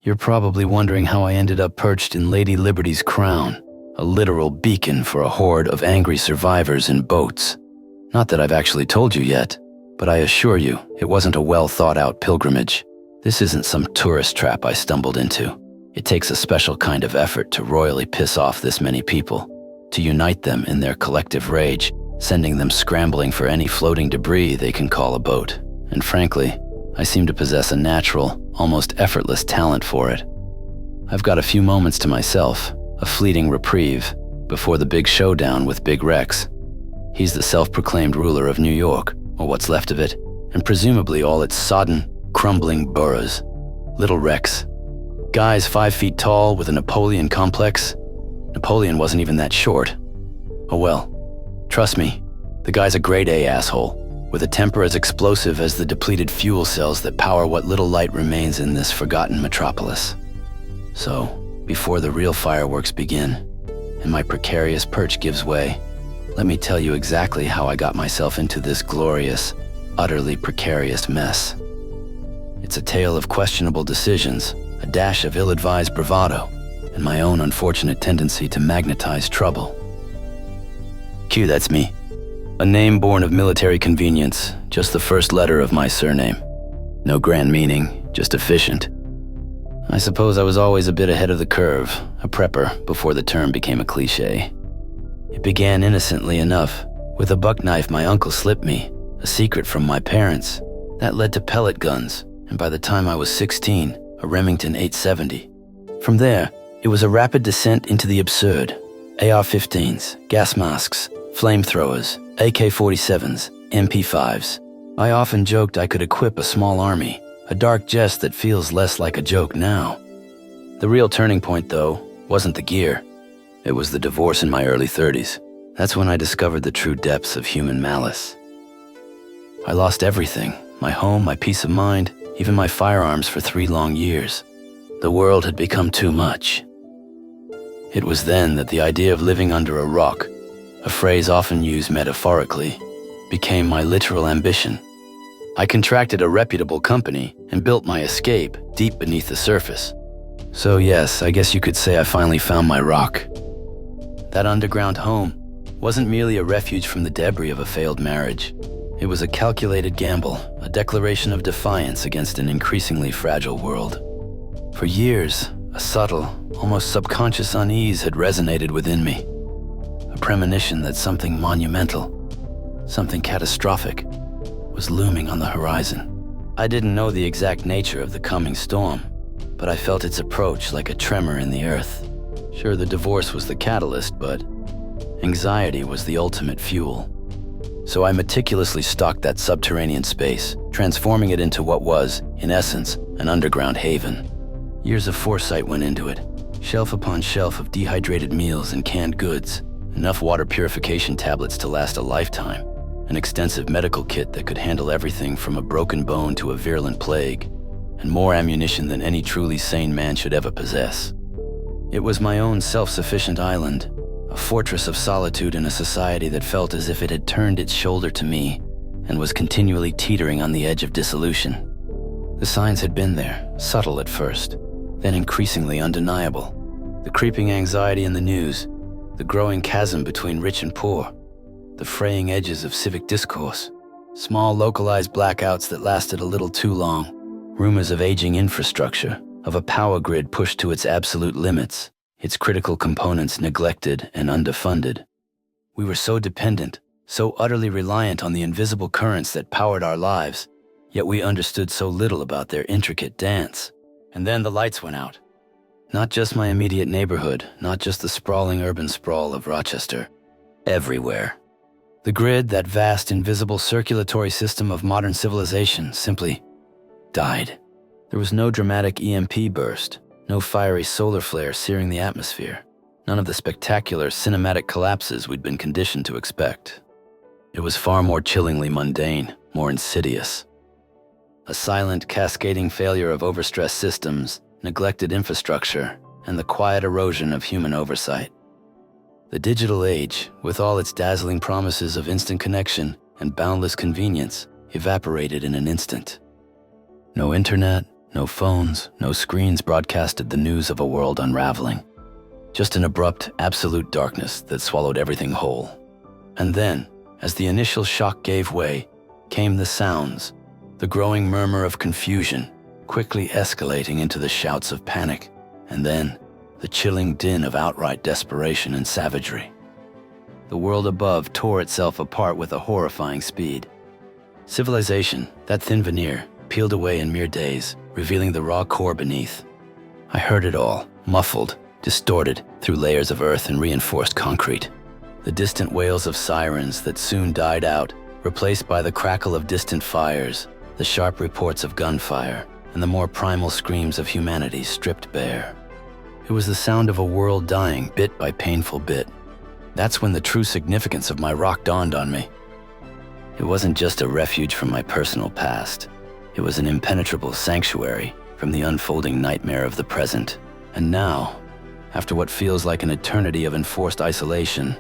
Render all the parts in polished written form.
You're probably wondering how I ended up perched in Lady Liberty's crown, a literal beacon for a horde of angry survivors in boats. Not that I've actually told you yet, but I assure you, it wasn't a well-thought-out pilgrimage. This isn't some tourist trap I stumbled into. It takes a special kind of effort to royally piss off this many people, to unite them in their collective rage, sending them scrambling for any floating debris they can call a boat. And frankly, I seem to possess a natural, almost effortless talent for it. I've got a few moments to myself, a fleeting reprieve, before the big showdown with Big Rex. He's the self-proclaimed ruler of New York, or what's left of it, and presumably all its sodden, crumbling boroughs. Little Rex. Guy's 5 feet tall with a Napoleon complex. Napoleon wasn't even that short. Oh well. Trust me, the guy's a grade A asshole, with a temper as explosive as the depleted fuel cells that power what little light remains in this forgotten metropolis. So, before the real fireworks begin, and my precarious perch gives way, let me tell you exactly how I got myself into this glorious, utterly precarious mess. It's a tale of questionable decisions, a dash of ill-advised bravado, and my own unfortunate tendency to magnetize trouble. Q, that's me. A name born of military convenience, just the first letter of my surname. No grand meaning, just efficient. I suppose I was always a bit ahead of the curve, a prepper before the term became a cliché. It began innocently enough, with a buck knife my uncle slipped me, a secret from my parents. That led to pellet guns, and by the time I was 16, a Remington 870. From there, it was a rapid descent into the absurd. AR-15s, gas masks, flamethrowers, AK-47s, MP5s. I often joked I could equip a small army, a dark jest that feels less like a joke now. The real turning point, though, wasn't the gear. It was the divorce in my early 30s. That's when I discovered the true depths of human malice. I lost everything, my home, my peace of mind, even my firearms for 3 long years. The world had become too much. It was then that the idea of living under a rock, a phrase often used metaphorically, became my literal ambition. I contracted a reputable company and built my escape deep beneath the surface. So yes, I guess you could say I finally found my rock. That underground home wasn't merely a refuge from the debris of a failed marriage. It was a calculated gamble, a declaration of defiance against an increasingly fragile world. For years, a subtle, almost subconscious unease had resonated within me. A premonition that something monumental, something catastrophic, was looming on the horizon. I didn't know the exact nature of the coming storm, but I felt its approach like a tremor in the earth. Sure, the divorce was the catalyst, but anxiety was the ultimate fuel. So I meticulously stalked that subterranean space, transforming it into what was, in essence, an underground haven. Years of foresight went into it. Shelf upon shelf of dehydrated meals and canned goods, enough water purification tablets to last a lifetime, an extensive medical kit that could handle everything from a broken bone to a virulent plague, and more ammunition than any truly sane man should ever possess. It was my own self-sufficient island, a fortress of solitude in a society that felt as if it had turned its shoulder to me and was continually teetering on the edge of dissolution. The signs had been there, subtle at first, then increasingly undeniable. The creeping anxiety in the news, the growing chasm between rich and poor, the fraying edges of civic discourse, small localized blackouts that lasted a little too long, rumors of aging infrastructure, of a power grid pushed to its absolute limits, its critical components neglected and underfunded. We were so dependent, so utterly reliant on the invisible currents that powered our lives, yet we understood so little about their intricate dance. And then the lights went out. Not just my immediate neighborhood, not just the sprawling urban sprawl of Rochester. Everywhere. The grid, that vast invisible circulatory system of modern civilization, simply died. There was no dramatic EMP burst, no fiery solar flare searing the atmosphere, none of the spectacular cinematic collapses we'd been conditioned to expect. It was far more chillingly mundane, more insidious. A silent, cascading failure of overstressed systems, neglected infrastructure, and the quiet erosion of human oversight. The digital age, with all its dazzling promises of instant connection and boundless convenience, evaporated in an instant. No internet, No phones, no screens broadcasted the news of a world unraveling. Just an abrupt, absolute darkness that swallowed everything whole. And then, as the initial shock gave way, came the sounds, the growing murmur of confusion, quickly escalating into the shouts of panic, and then the chilling din of outright desperation and savagery. The world above tore itself apart with a horrifying speed. Civilization, that thin veneer, peeled away in mere days, revealing the raw core beneath. I heard it all, muffled, distorted through layers of earth and reinforced concrete. The distant wails of sirens that soon died out, replaced by the crackle of distant fires, the sharp reports of gunfire, and the more primal screams of humanity stripped bare. It was the sound of a world dying bit by painful bit. That's when the true significance of my rock dawned on me. It wasn't just a refuge from my personal past. It was an impenetrable sanctuary from the unfolding nightmare of the present. And now, after what feels like an eternity of enforced isolation,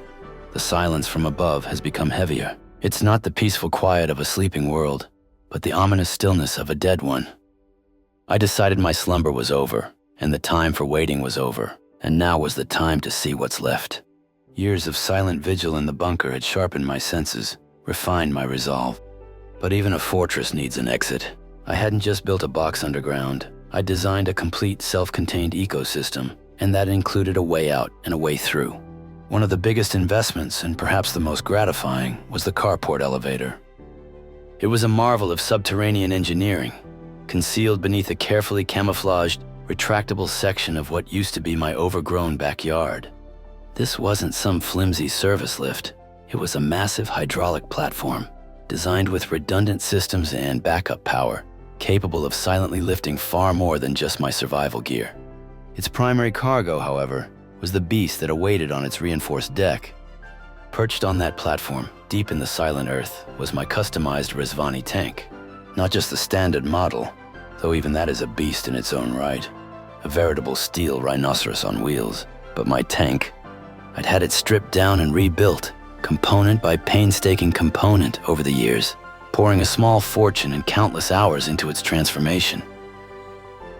the silence from above has become heavier. It's not the peaceful quiet of a sleeping world, but the ominous stillness of a dead one. I decided my slumber was over, and the time for waiting was over, and now was the time to see what's left. Years of silent vigil in the bunker had sharpened my senses, refined my resolve. But even a fortress needs an exit. I hadn't just built a box underground. I designed a complete self-contained ecosystem, and that included a way out and a way through. One of the biggest investments, and perhaps the most gratifying, was the carport elevator. It was a marvel of subterranean engineering, concealed beneath a carefully camouflaged, retractable section of what used to be my overgrown backyard. This wasn't some flimsy service lift. It was a massive hydraulic platform, designed with redundant systems and backup power, capable of silently lifting far more than just my survival gear. Its primary cargo, however, was the beast that awaited on its reinforced deck. Perched on that platform, deep in the silent earth, was my customized Rizvani tank. Not just the standard model, though even that is a beast in its own right. A veritable steel rhinoceros on wheels. But my tank, I'd had it stripped down and rebuilt, component by painstaking component over the years, pouring a small fortune and countless hours into its transformation.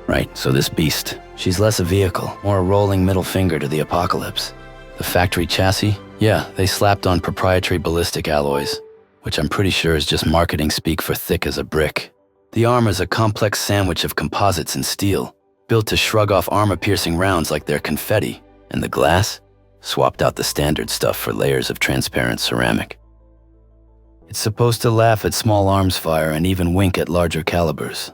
Right, so this beast, she's less a vehicle, more a rolling middle finger to the apocalypse. The factory chassis? Yeah, they slapped on proprietary ballistic alloys, which I'm pretty sure is just marketing speak for thick as a brick. The armor's a complex sandwich of composites and steel, built to shrug off armor-piercing rounds like they're confetti, and the glass? Swapped out the standard stuff for layers of transparent ceramic. It's supposed to laugh at small arms fire and even wink at larger calibers.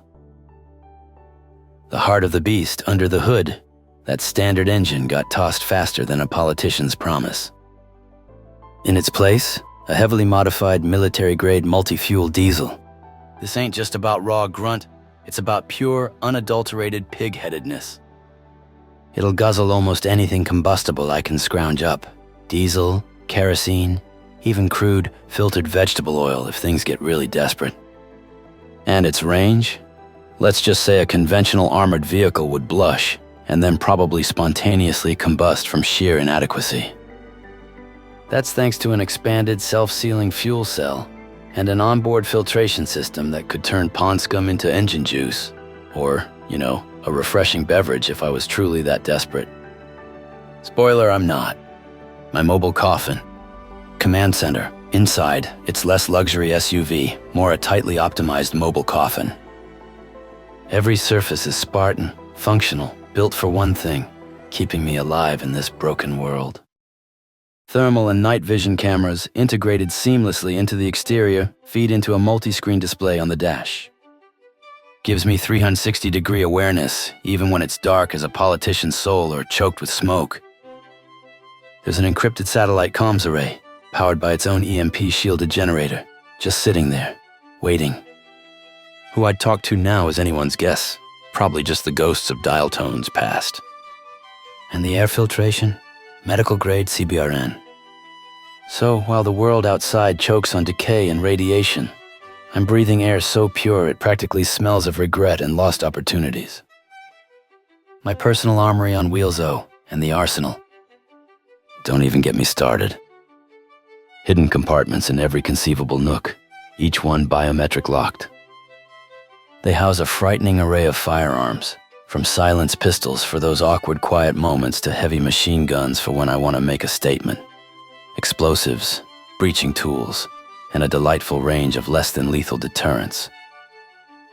The heart of the beast, under the hood, that standard engine got tossed faster than a politician's promise. In its place, a heavily modified military-grade multi-fuel diesel. This ain't just about raw grunt, it's about pure, unadulterated pig-headedness. It'll guzzle almost anything combustible I can scrounge up. Diesel, kerosene, even crude, filtered vegetable oil if things get really desperate. And its range? Let's just say a conventional armored vehicle would blush, and then probably spontaneously combust from sheer inadequacy. That's thanks to an expanded self-sealing fuel cell and an onboard filtration system that could turn pond scum into engine juice, or, a refreshing beverage if I was truly that desperate. Spoiler, I'm not. My mobile coffin. Command center. Inside, it's less luxury SUV, more a tightly optimized mobile coffin. Every surface is Spartan, functional, built for one thing, keeping me alive in this broken world. Thermal and night vision cameras, integrated seamlessly into the exterior, feed into a multi-screen display on the dash. Gives me 360-degree awareness, even when it's dark as a politician's soul or choked with smoke. There's an encrypted satellite comms array, powered by its own EMP-shielded generator, just sitting there, waiting. Who I'd talk to now is anyone's guess, probably just the ghosts of dial tones past. And the air filtration? Medical-grade CBRN. So while the world outside chokes on decay and radiation, I'm breathing air so pure it practically smells of regret and lost opportunities. My personal armory on wheels, and the arsenal. Don't even get me started. Hidden compartments in every conceivable nook, each one biometric locked. They house a frightening array of firearms, from silenced pistols for those awkward quiet moments to heavy machine guns for when I want to make a statement. Explosives, breaching tools, and a delightful range of less than lethal deterrents.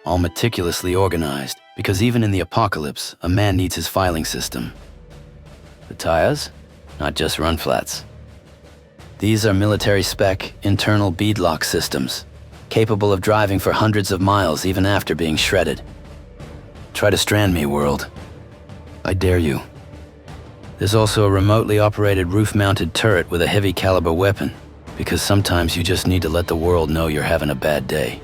All meticulously organized, because even in the apocalypse, a man needs his filing system. The tires? Not just run flats. These are military-spec, internal beadlock systems, capable of driving for hundreds of miles even after being shredded. Try to strand me, world. I dare you. There's also a remotely operated roof-mounted turret with a heavy-caliber weapon, because sometimes you just need to let the world know you're having a bad day.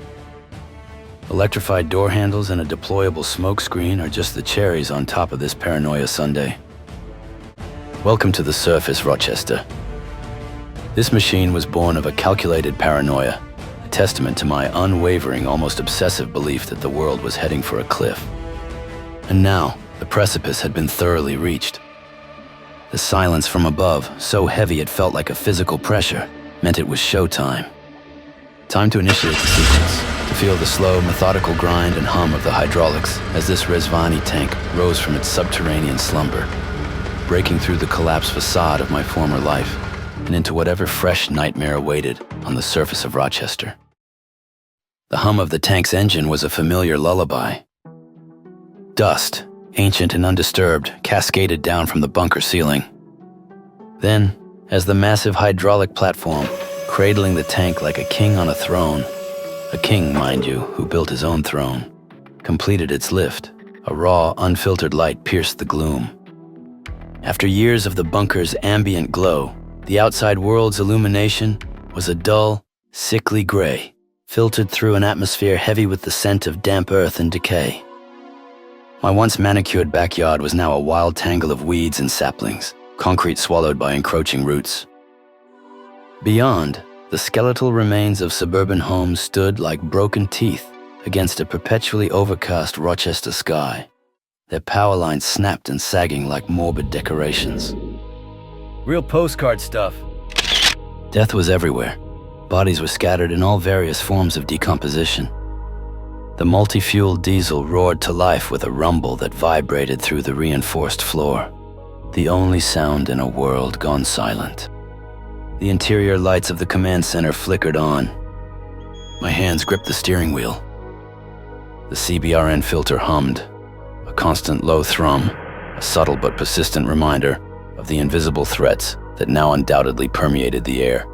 Electrified door handles and a deployable smoke screen are just the cherries on top of this paranoia sundae. Welcome to the surface, Rochester. This machine was born of a calculated paranoia, a testament to my unwavering, almost obsessive belief that the world was heading for a cliff. And now, the precipice had been thoroughly reached. The silence from above, so heavy it felt like a physical pressure, meant it was showtime. Time to initiate the sequence, to feel the slow, methodical grind and hum of the hydraulics as this Rezvani tank rose from its subterranean slumber, breaking through the collapsed facade of my former life and into whatever fresh nightmare awaited on the surface of Rochester. The hum of the tank's engine was a familiar lullaby. Dust, ancient and undisturbed, cascaded down from the bunker ceiling. Then, as the massive hydraulic platform, cradling the tank like a king on a throne, a king, mind you, who built his own throne, completed its lift, a raw, unfiltered light pierced the gloom. After years of the bunker's ambient glow, the outside world's illumination was a dull, sickly gray, filtered through an atmosphere heavy with the scent of damp earth and decay. My once manicured backyard was now a wild tangle of weeds and saplings, concrete swallowed by encroaching roots. Beyond, the skeletal remains of suburban homes stood like broken teeth against a perpetually overcast Rochester sky, their power lines snapped and sagging like morbid decorations. Real postcard stuff. Death was everywhere. Bodies were scattered in all various forms of decomposition. The multi-fueled diesel roared to life with a rumble that vibrated through the reinforced floor, the only sound in a world gone silent. The interior lights of the command center flickered on. My hands gripped the steering wheel. The CBRN filter hummed, a constant low thrum, a subtle but persistent reminder of the invisible threats that now undoubtedly permeated the air.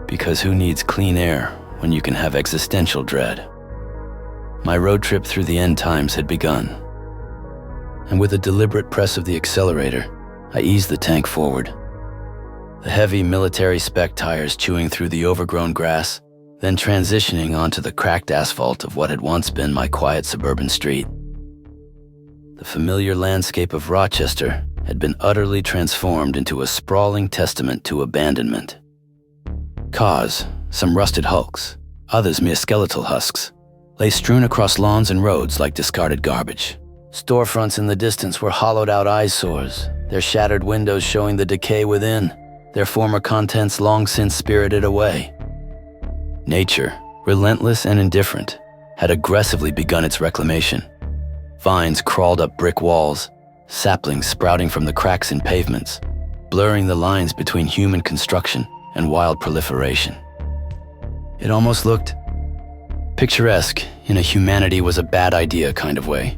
Because who needs clean air when you can have existential dread? My road trip through the end times had begun, and with a deliberate press of the accelerator, I eased the tank forward. The heavy military-spec tires chewing through the overgrown grass, then transitioning onto the cracked asphalt of what had once been my quiet suburban street. The familiar landscape of Rochester had been utterly transformed into a sprawling testament to abandonment. Cars, some rusted hulks, others mere skeletal husks, lay strewn across lawns and roads like discarded garbage. Storefronts in the distance were hollowed-out eyesores, their shattered windows showing the decay within, their former contents long since spirited away. Nature, relentless and indifferent, had aggressively begun its reclamation. Vines crawled up brick walls, saplings sprouting from the cracks in pavements, blurring the lines between human construction and wild proliferation. It almost looked picturesque in a humanity was a bad idea kind of way.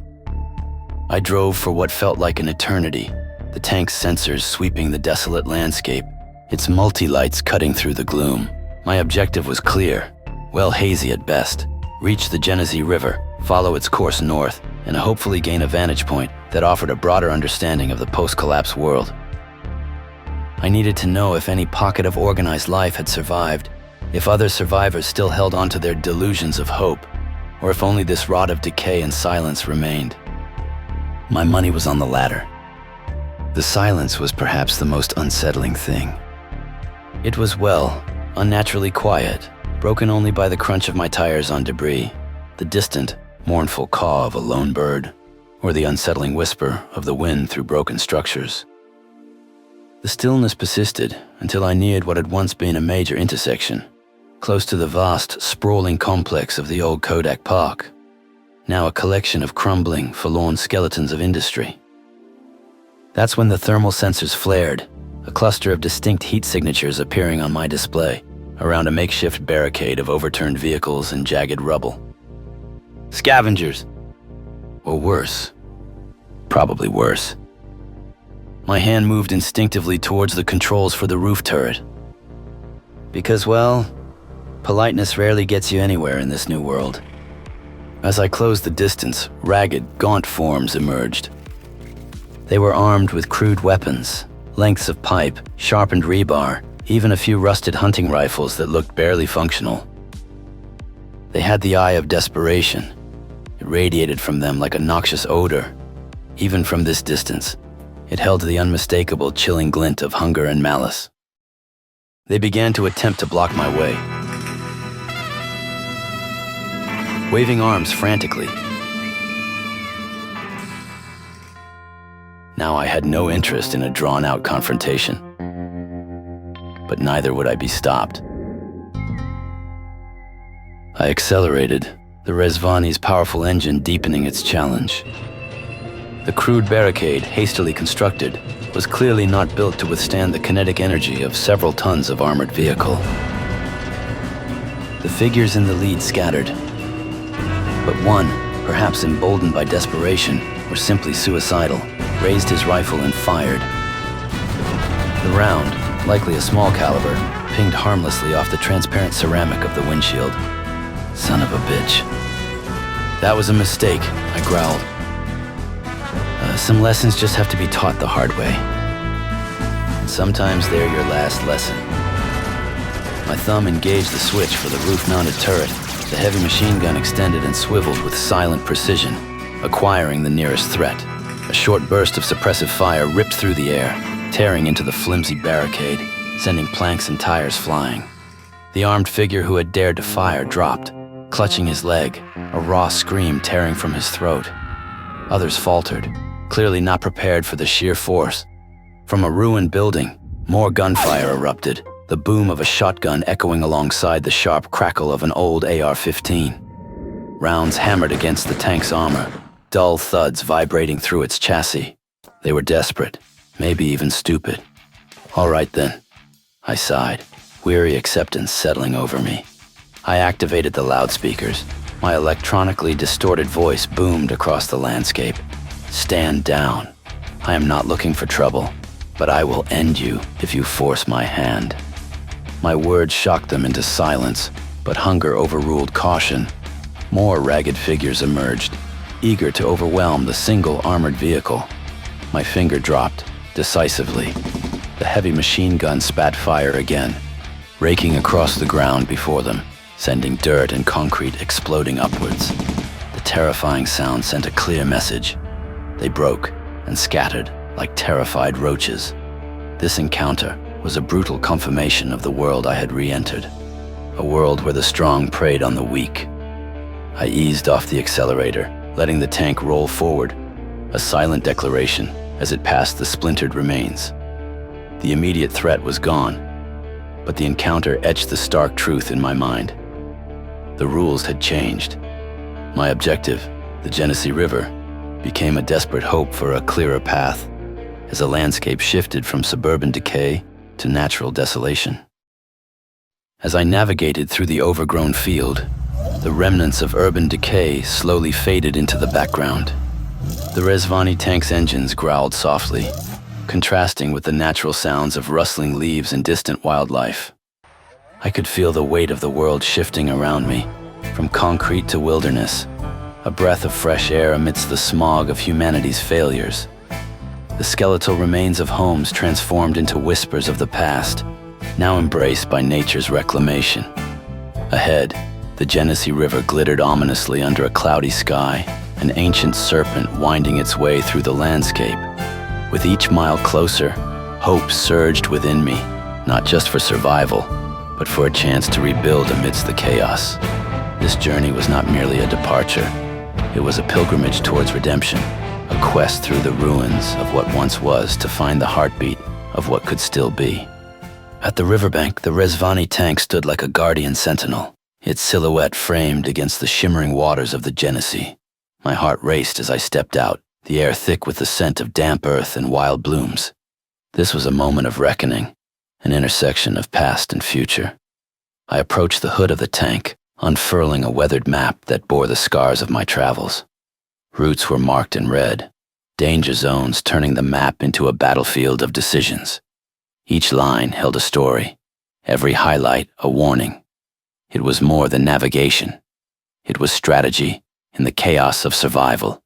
I drove for what felt like an eternity, the tank's sensors sweeping the desolate landscape, its multi-lights cutting through the gloom. My objective was clear, well hazy at best: reach the Genesee River, follow its course north, and hopefully gain a vantage point that offered a broader understanding of the post-collapse world. I needed to know if any pocket of organized life had survived, if other survivors still held on to their delusions of hope, or if only this rod of decay and silence remained. My money was on the latter. The silence was perhaps the most unsettling thing. It was, well, unnaturally quiet, broken only by the crunch of my tires on debris, the distant, mournful caw of a lone bird, or the unsettling whisper of the wind through broken structures. The stillness persisted until I neared what had once been a major intersection, close to the vast, sprawling complex of the old Kodak Park. now a collection of crumbling, forlorn skeletons of industry. That's when the thermal sensors flared, a cluster of distinct heat signatures appearing on my display, around a makeshift barricade of overturned vehicles and jagged rubble. Scavengers! Or worse. Probably worse. My hand moved instinctively towards the controls for the roof turret. Because, well, politeness rarely gets you anywhere in this new world. As I closed the distance, ragged, gaunt forms emerged. They were armed with crude weapons, lengths of pipe, sharpened rebar, even a few rusted hunting rifles that looked barely functional. They had the eye of desperation. It radiated from them like a noxious odor. Even from this distance, it held the unmistakable, chilling glint of hunger and malice. They began to attempt to block my way, waving arms frantically. Now I had no interest in a drawn-out confrontation, but neither would I be stopped. I accelerated, the Rezvani's powerful engine deepening its challenge. The crude barricade, hastily constructed, was clearly not built to withstand the kinetic energy of several tons of armored vehicle. The figures in the lead scattered, but one, perhaps emboldened by desperation or simply suicidal, raised his rifle and fired. The round, likely a small caliber, pinged harmlessly off the transparent ceramic of the windshield. Son of a bitch. That was a mistake, I growled. Some lessons just have to be taught the hard way. And sometimes they're your last lesson. My thumb engaged the switch for the roof-mounted turret. The heavy machine gun extended and swiveled with silent precision, acquiring the nearest threat. A short burst of suppressive fire ripped through the air, tearing into the flimsy barricade, sending planks and tires flying. The armed figure who had dared to fire dropped, clutching his leg, a raw scream tearing from his throat. Others faltered, clearly not prepared for the sheer force. From a ruined building, more gunfire erupted, the boom of a shotgun echoing alongside the sharp crackle of an old AR-15. Rounds hammered against the tank's armor, dull thuds vibrating through its chassis. They were desperate, maybe even stupid. All right then, I sighed, weary acceptance settling over me. I activated the loudspeakers. My electronically distorted voice boomed across the landscape. Stand down. I am not looking for trouble, but I will end you if you force my hand. My words shocked them into silence, but hunger overruled caution. More ragged figures emerged, eager to overwhelm the single armored vehicle. My finger dropped, decisively. The heavy machine gun spat fire again, raking across the ground before them, sending dirt and concrete exploding upwards. The terrifying sound sent a clear message. They broke and scattered like terrified roaches. This encounter was a brutal confirmation of the world I had re-entered, a world where the strong preyed on the weak. I eased off the accelerator, letting the tank roll forward, a silent declaration as it passed the splintered remains. The immediate threat was gone, but the encounter etched the stark truth in my mind. The rules had changed. My objective, the Genesee River, became a desperate hope for a clearer path as the landscape shifted from suburban decay to natural desolation. As I navigated through the overgrown field, the remnants of urban decay slowly faded into the background. The Rezvani tank's engines growled softly, contrasting with the natural sounds of rustling leaves and distant wildlife. I could feel the weight of the world shifting around me, from concrete to wilderness, a breath of fresh air amidst the smog of humanity's failures. The skeletal remains of homes transformed into whispers of the past, now embraced by nature's reclamation. Ahead, the Genesee River glittered ominously under a cloudy sky, an ancient serpent winding its way through the landscape. With each mile closer, hope surged within me, not just for survival, but for a chance to rebuild amidst the chaos. This journey was not merely a departure. It was a pilgrimage towards redemption, a quest through the ruins of what once was to find the heartbeat of what could still be. At the riverbank, the Rezvani tank stood like a guardian sentinel, its silhouette framed against the shimmering waters of the Genesee. My heart raced as I stepped out, the air thick with the scent of damp earth and wild blooms. This was a moment of reckoning, an intersection of past and future. I approached the hood of the tank, unfurling a weathered map that bore the scars of my travels. Routes were marked in red, danger zones turning the map into a battlefield of decisions. Each line held a story, every highlight a warning. It was more than navigation. It was strategy in the chaos of survival.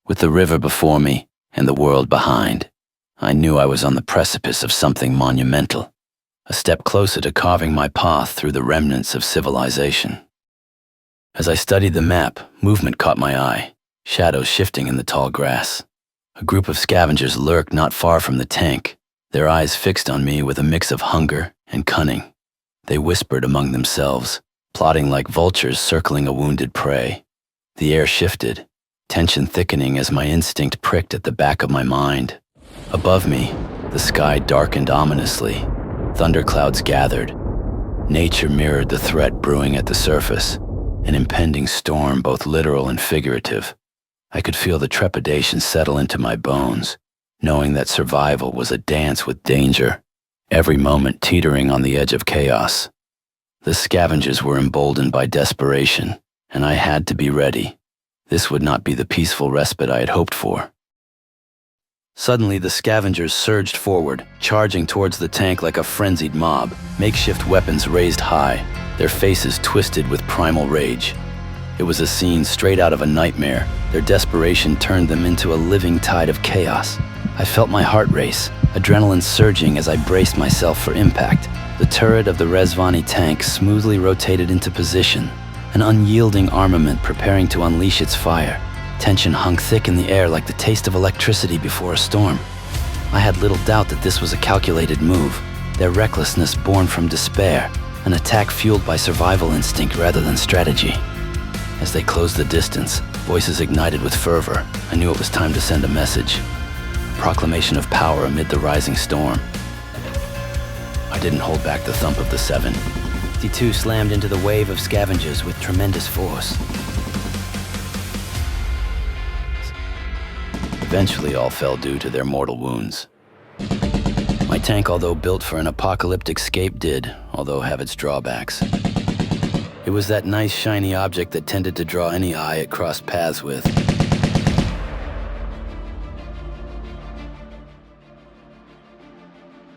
With the river before me and the world behind, I knew I was on the precipice of something monumental, a step closer to carving my path through the remnants of civilization. As I studied the map, movement caught my eye, shadows shifting in the tall grass. A group of scavengers lurked not far from the tank, their eyes fixed on me with a mix of hunger and cunning. They whispered among themselves, plotting like vultures circling a wounded prey. The air shifted, tension thickening as my instinct pricked at the back of my mind. Above me, the sky darkened ominously. Thunderclouds gathered. Nature mirrored the threat brewing at the surface, an impending storm both literal and figurative. I could feel the trepidation settle into my bones, knowing that survival was a dance with danger, every moment teetering on the edge of chaos. The scavengers were emboldened by desperation, and I had to be ready. This would not be the peaceful respite I had hoped for. Suddenly, the scavengers surged forward, charging towards the tank like a frenzied mob, makeshift weapons raised high, their faces twisted with primal rage. It was a scene straight out of a nightmare. Their desperation turned them into a living tide of chaos. I felt my heart race, adrenaline surging as I braced myself for impact. The turret of the Rezvani tank smoothly rotated into position, an unyielding armament preparing to unleash its fire. Tension hung thick in the air like the taste of electricity before a storm. I had little doubt that this was a calculated move, their recklessness born from despair, an attack fueled by survival instinct rather than strategy. As they closed the distance, voices ignited with fervor, I knew it was time to send a message. A proclamation of power amid the rising storm. I didn't hold back the thump of the 752 slammed into the wave of scavengers with tremendous force. Eventually all fell due to their mortal wounds. My tank, although built for an apocalyptic scape, did, although have its drawbacks. It was that nice shiny object that tended to draw any eye it crossed paths with.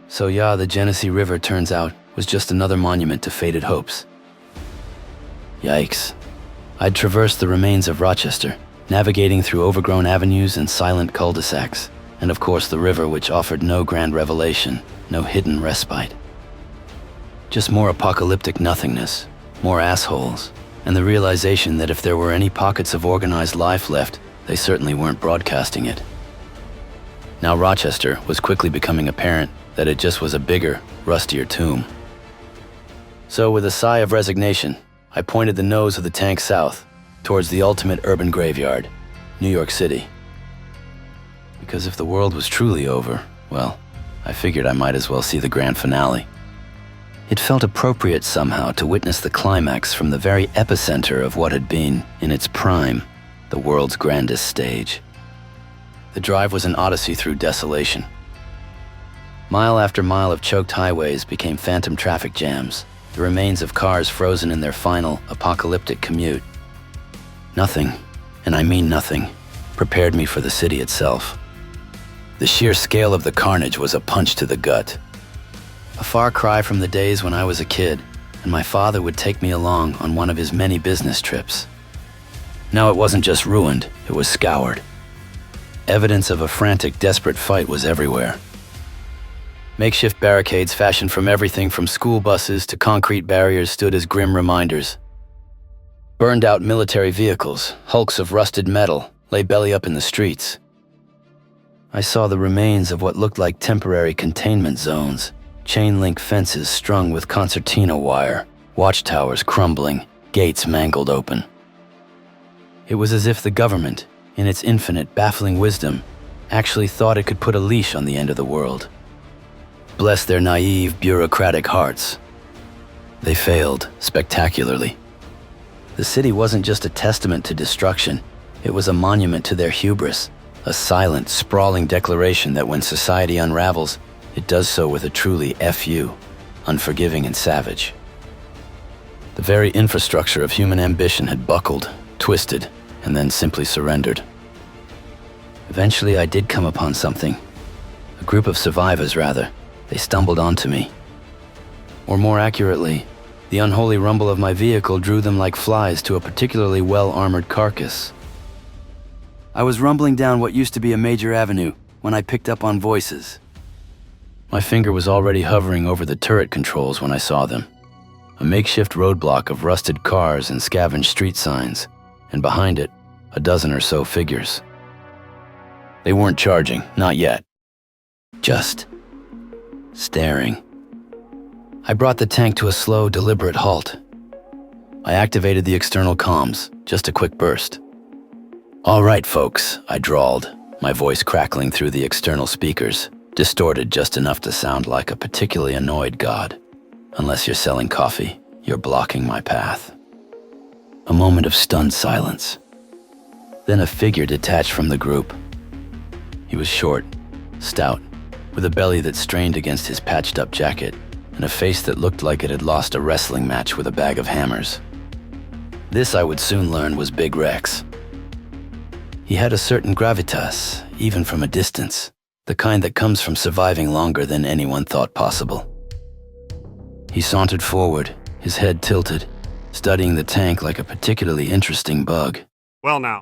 So yeah, the Genesee River, turns out, was just another monument to faded hopes. Yikes. I'd traversed the remains of Rochester, navigating through overgrown avenues and silent cul-de-sacs, and of course the river, which offered no grand revelation, no hidden respite. Just more apocalyptic nothingness, more assholes, and the realization that if there were any pockets of organized life left, they certainly weren't broadcasting it. Now Rochester was quickly becoming apparent that it just was a bigger, rustier tomb. So with a sigh of resignation, I pointed the nose of the tank south, towards the ultimate urban graveyard, New York City. Because if the world was truly over, well, I figured I might as well see the grand finale. It felt appropriate somehow to witness the climax from the very epicenter of what had been, in its prime, the world's grandest stage. The drive was an odyssey through desolation. Mile after mile of choked highways became phantom traffic jams, the remains of cars frozen in their final, apocalyptic commute. Nothing, and I mean nothing, prepared me for the city itself. The sheer scale of the carnage was a punch to the gut. A far cry from the days when I was a kid, and my father would take me along on one of his many business trips. Now it wasn't just ruined, it was scoured. Evidence of a frantic, desperate fight was everywhere. Makeshift barricades fashioned from everything from school buses to concrete barriers stood as grim reminders. Burned-out military vehicles, hulks of rusted metal, lay belly up in the streets. I saw the remains of what looked like temporary containment zones, chain-link fences strung with concertina wire, watchtowers crumbling, gates mangled open. It was as if the government, in its infinite, baffling wisdom, actually thought it could put a leash on the end of the world. Bless their naive, bureaucratic hearts. They failed spectacularly. The city wasn't just a testament to destruction, It was a monument to their hubris, a silent, sprawling declaration that when society unravels, it does so with a truly F.U., unforgiving and savage. The very infrastructure of human ambition had buckled, twisted, and then simply surrendered. Eventually, I did come upon something. A group of survivors, rather. They stumbled onto me. Or more accurately, the unholy rumble of my vehicle drew them like flies to a particularly well-armored carcass. I was rumbling down what used to be a major avenue when I picked up on voices. My finger was already hovering over the turret controls when I saw them. A makeshift roadblock of rusted cars and scavenged street signs, and behind it, a dozen or so figures. They weren't charging, not yet. Just staring. I brought the tank to a slow, deliberate halt. I activated the external comms, just a quick burst. "All right, folks," I drawled, my voice crackling through the external speakers, distorted just enough to sound like a particularly annoyed god. "Unless you're selling coffee, you're blocking my path." A moment of stunned silence. Then a figure detached from the group. He was short, stout, with a belly that strained against his patched-up jacket, and a face that looked like it had lost a wrestling match with a bag of hammers. This, I would soon learn, was Big Rex. He had a certain gravitas, even from a distance, the kind that comes from surviving longer than anyone thought possible. He sauntered forward, his head tilted, studying the tank like a particularly interesting bug. "Well now,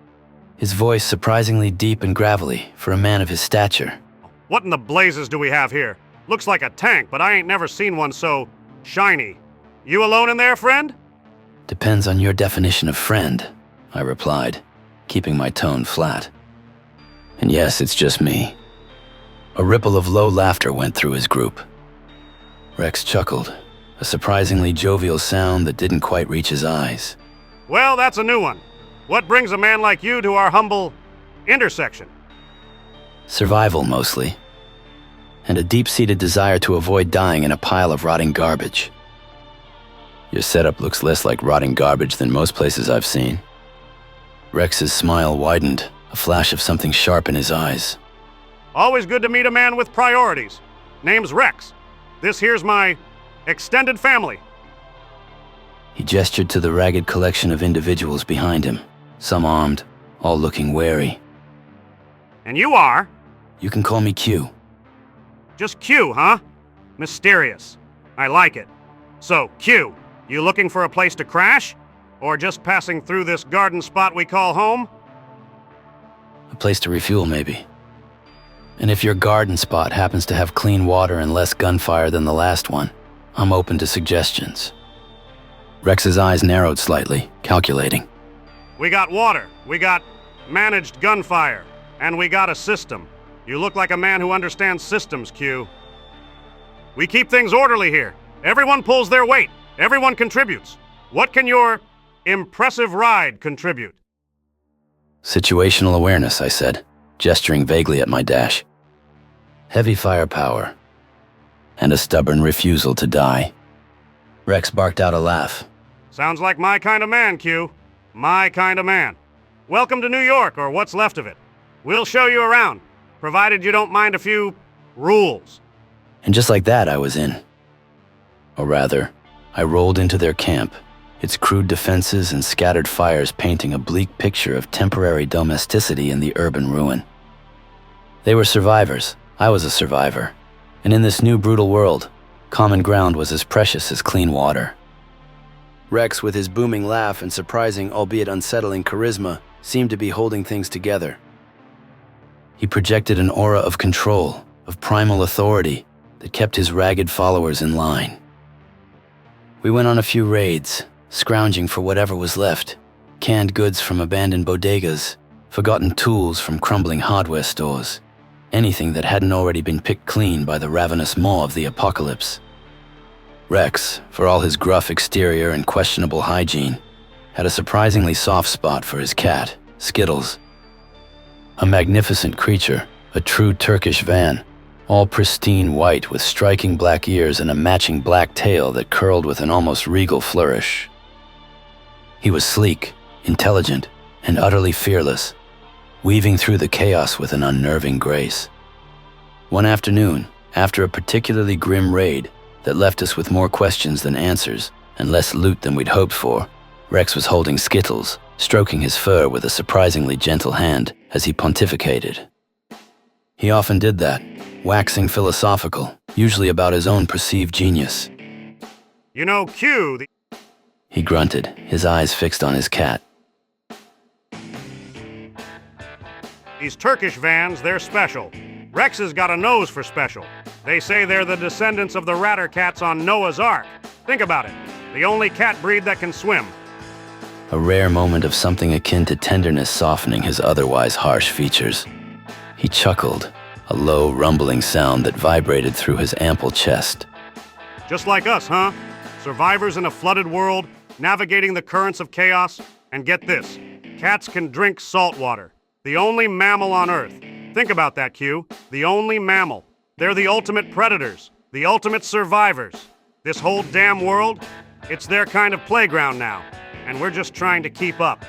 His voice surprisingly deep and gravelly for a man of his stature. what in the blazes do we have here? Looks like a tank, but I ain't never seen one so shiny. You alone in there, friend?" "Depends on your definition of friend," I replied, keeping my tone flat. "And yes, it's just me." A ripple of low laughter went through his group. Rex chuckled, a surprisingly jovial sound that didn't quite reach his eyes. "Well, that's a new one. What brings a man like you to our humble intersection?" Survival, mostly. And a deep-seated desire to avoid dying in a pile of rotting garbage. Your setup looks less like rotting garbage than most places I've seen. Rex's smile widened, a flash of something sharp in his eyes. "Always good to meet a man with priorities. Name's Rex. This here's my extended family." He gestured to the ragged collection of individuals behind him, some armed, all looking wary. "And you are?" "You can call me Q." "Just Q, huh? Mysterious. I like it. So, Q, you looking for a place to crash? Or just passing through this garden spot we call home?" A place to refuel, maybe. And if your garden spot happens to have clean water and less gunfire than the last one, I'm open to suggestions. Rex's eyes narrowed slightly, calculating. "We got water, we got managed gunfire, and we got a system. You look like a man who understands systems, Q. We keep things orderly here. Everyone pulls their weight. Everyone contributes. What can your impressive ride contribute?" Situational awareness, I said, gesturing vaguely at my dash. Heavy firepower. And a stubborn refusal to die. Rex barked out a laugh. "Sounds like my kind of man, Q. My kind of man. Welcome to New York, or what's left of it. We'll show you around, provided you don't mind a few rules." And just like that, I was in. Or rather, I rolled into their camp, its crude defenses and scattered fires painting a bleak picture of temporary domesticity in the urban ruin. They were survivors, I was a survivor, and in this new brutal world, common ground was as precious as clean water. Rex, with his booming laugh and surprising, albeit unsettling charisma, seemed to be holding things together. He projected an aura of control, of primal authority, that kept his ragged followers in line. We went on a few raids, scrounging for whatever was left, canned goods from abandoned bodegas, forgotten tools from crumbling hardware stores, anything that hadn't already been picked clean by the ravenous maw of the apocalypse. Rex, for all his gruff exterior and questionable hygiene, had a surprisingly soft spot for his cat, Skittles. A magnificent creature, a true Turkish van, all pristine white with striking black ears and a matching black tail that curled with an almost regal flourish. He was sleek, intelligent, and utterly fearless, weaving through the chaos with an unnerving grace. One afternoon, after a particularly grim raid that left us with more questions than answers and less loot than we'd hoped for, Rex was holding Skittles, stroking his fur with a surprisingly gentle hand as he pontificated. He often did that, waxing philosophical, usually about his own perceived genius. You know, Q, He grunted, his eyes fixed on his cat. these Turkish vans, they're special. Rex has got a nose for special. They say they're the descendants of the ratter cats on Noah's Ark. Think about it. The only cat breed that can swim. A rare moment of something akin to tenderness softening his otherwise harsh features. He chuckled, a low, rumbling sound that vibrated through his ample chest. Just like us, huh? Survivors in a flooded world, navigating the currents of chaos. And get this, cats can drink salt water. The only mammal on Earth. Think about that, Q. The only mammal. They're the ultimate predators, the ultimate survivors. This whole damn world, it's their kind of playground now, and we're just trying to keep up.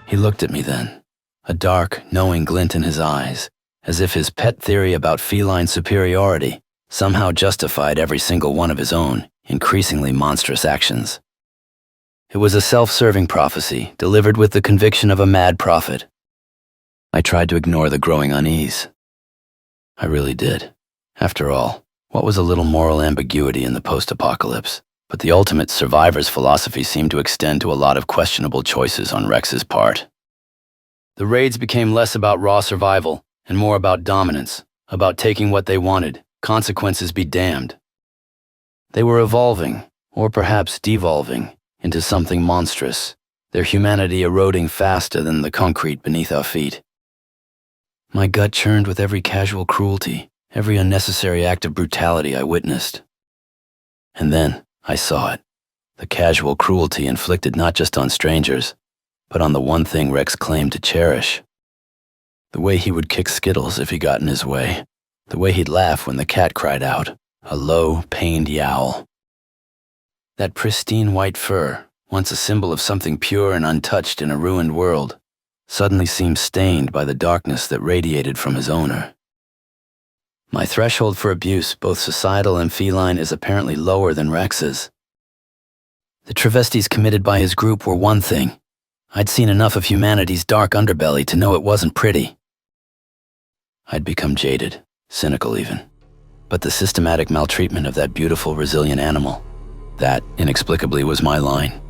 He looked at me then, a dark, knowing glint in his eyes, as if his pet theory about feline superiority somehow justified every single one of his own, increasingly monstrous actions. It was a self-serving prophecy, delivered with the conviction of a mad prophet. I tried to ignore the growing unease. I really did. After all, what was a little moral ambiguity in the post-apocalypse? But the ultimate survivor's philosophy seemed to extend to a lot of questionable choices on Rex's part. The raids became less about raw survival and more about dominance, about taking what they wanted, consequences be damned. They were evolving, or perhaps devolving, into something monstrous, their humanity eroding faster than the concrete beneath our feet. My gut churned with every casual cruelty, every unnecessary act of brutality I witnessed. And then I saw it, the casual cruelty inflicted not just on strangers, but on the one thing Rex claimed to cherish. The way he would kick Skittles if he got in his way, the way he'd laugh when the cat cried out, a low, pained yowl. That pristine white fur, once a symbol of something pure and untouched in a ruined world, suddenly seemed stained by the darkness that radiated from his owner. My threshold for abuse, both societal and feline, is apparently lower than Rex's. The travesties committed by his group were one thing. I'd seen enough of humanity's dark underbelly to know it wasn't pretty. I'd become jaded, cynical even. But the systematic maltreatment of that beautiful, resilient animal, that, inexplicably, was my line.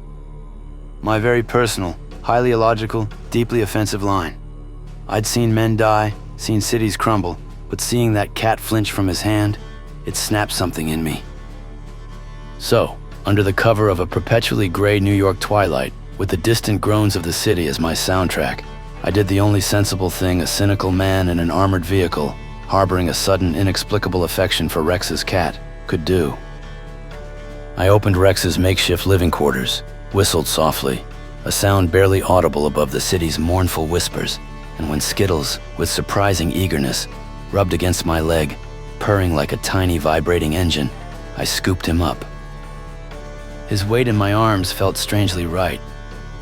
My very personal, highly illogical, deeply offensive line. I'd seen men die, seen cities crumble, but seeing that cat flinch from his hand, it snapped something in me. So, under the cover of a perpetually gray New York twilight, with the distant groans of the city as my soundtrack, I did the only sensible thing a cynical man in an armored vehicle, harboring a sudden, inexplicable affection for Rex's cat, could do. I opened Rex's makeshift living quarters, whistled softly, a sound barely audible above the city's mournful whispers, and when Skittles, with surprising eagerness, rubbed against my leg, purring like a tiny vibrating engine, I scooped him up. His weight in my arms felt strangely right.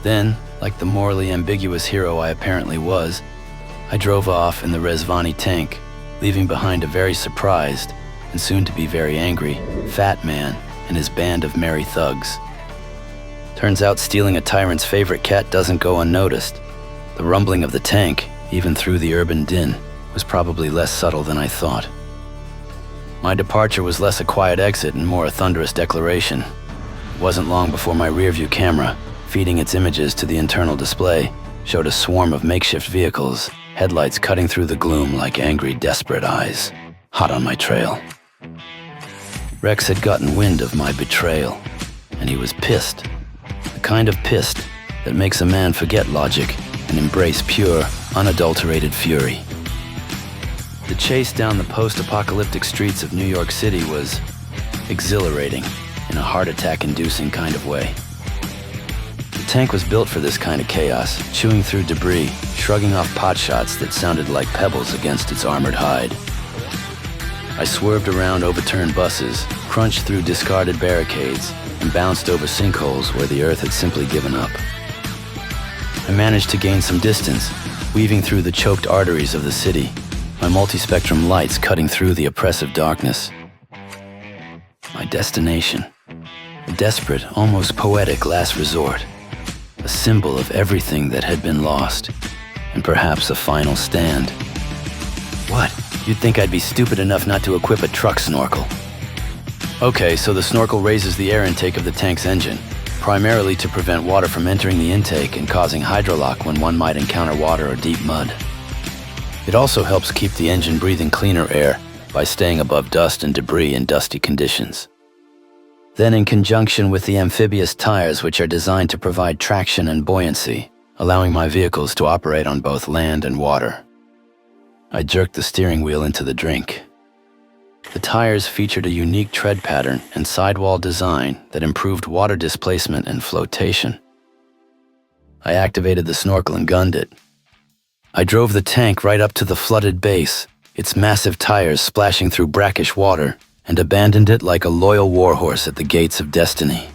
Then, like the morally ambiguous hero I apparently was, I drove off in the Rezvani tank, leaving behind a very surprised, and soon to be very angry, fat man and his band of merry thugs. Turns out stealing a tyrant's favorite cat doesn't go unnoticed. The rumbling of the tank, even through the urban din, was probably less subtle than I thought. My departure was less a quiet exit and more a thunderous declaration. It wasn't long before my rearview camera, feeding its images to the internal display, showed a swarm of makeshift vehicles, headlights cutting through the gloom like angry, desperate eyes, hot on my trail. Rex had gotten wind of my betrayal, and he was pissed. The kind of pissed that makes a man forget logic and embrace pure, unadulterated fury. The chase down the post-apocalyptic streets of New York City was exhilarating in a heart attack-inducing kind of way. The tank was built for this kind of chaos, chewing through debris, shrugging off potshots that sounded like pebbles against its armored hide. I swerved around overturned buses, crunched through discarded barricades, and bounced over sinkholes where the earth had simply given up. I managed to gain some distance, weaving through the choked arteries of the city, my multispectrum lights cutting through the oppressive darkness. My destination. A desperate, almost poetic last resort. A symbol of everything that had been lost, and perhaps a final stand. What? You'd think I'd be stupid enough not to equip a truck snorkel. Okay, so the snorkel raises the air intake of the tank's engine, primarily to prevent water from entering the intake and causing hydrolock when one might encounter water or deep mud. It also helps keep the engine breathing cleaner air by staying above dust and debris in dusty conditions. Then, in conjunction with the amphibious tires, which are designed to provide traction and buoyancy, allowing my vehicles to operate on both land and water. I jerked the steering wheel into the drink. The tires featured a unique tread pattern and sidewall design that improved water displacement and flotation. I activated the snorkel and gunned it. I drove the tank right up to the flooded base, its massive tires splashing through brackish water, and abandoned it like a loyal warhorse at the gates of destiny.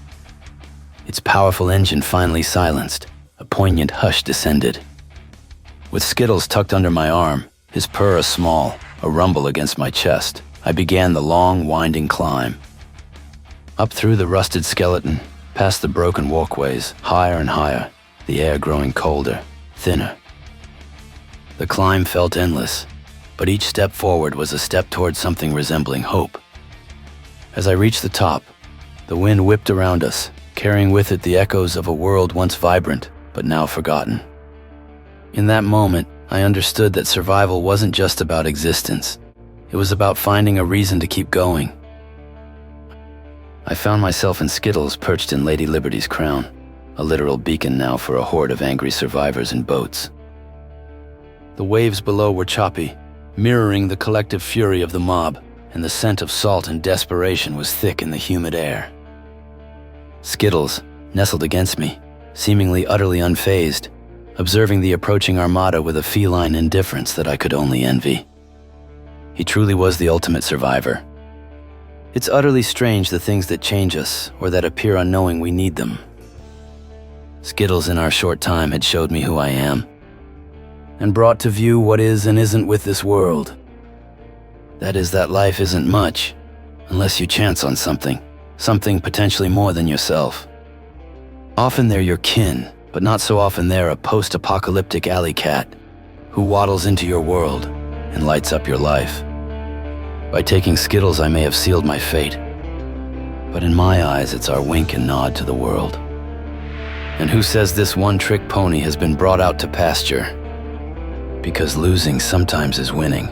Its powerful engine finally silenced, a poignant hush descended. With Skittles tucked under my arm, his purr small, a rumble against my chest, I began the long, winding climb. Up through the rusted skeleton, past the broken walkways, higher and higher, the air growing colder, thinner. The climb felt endless, but each step forward was a step toward something resembling hope. As I reached the top, the wind whipped around us, carrying with it the echoes of a world once vibrant, but now forgotten. In that moment, I understood that survival wasn't just about existence. It was about finding a reason to keep going. I found myself in Skittles perched in Lady Liberty's crown, a literal beacon now for a horde of angry survivors in boats. The waves below were choppy, mirroring the collective fury of the mob, and the scent of salt and desperation was thick in the humid air. Skittles nestled against me, seemingly utterly unfazed, observing the approaching armada with a feline indifference that I could only envy. He truly was the ultimate survivor. It's utterly strange the things that change us, or that appear unknowing we need them. Skittles in our short time had showed me who I am, and brought to view what is and isn't with this world. That is that life isn't much, unless you chance on something potentially more than yourself. Often they're your kin, but not so often they're a post-apocalyptic alley cat who waddles into your world and lights up your life. By taking Skittles, I may have sealed my fate, but in my eyes, it's our wink and nod to the world. And who says this one-trick pony has been brought out to pasture? Because losing sometimes is winning.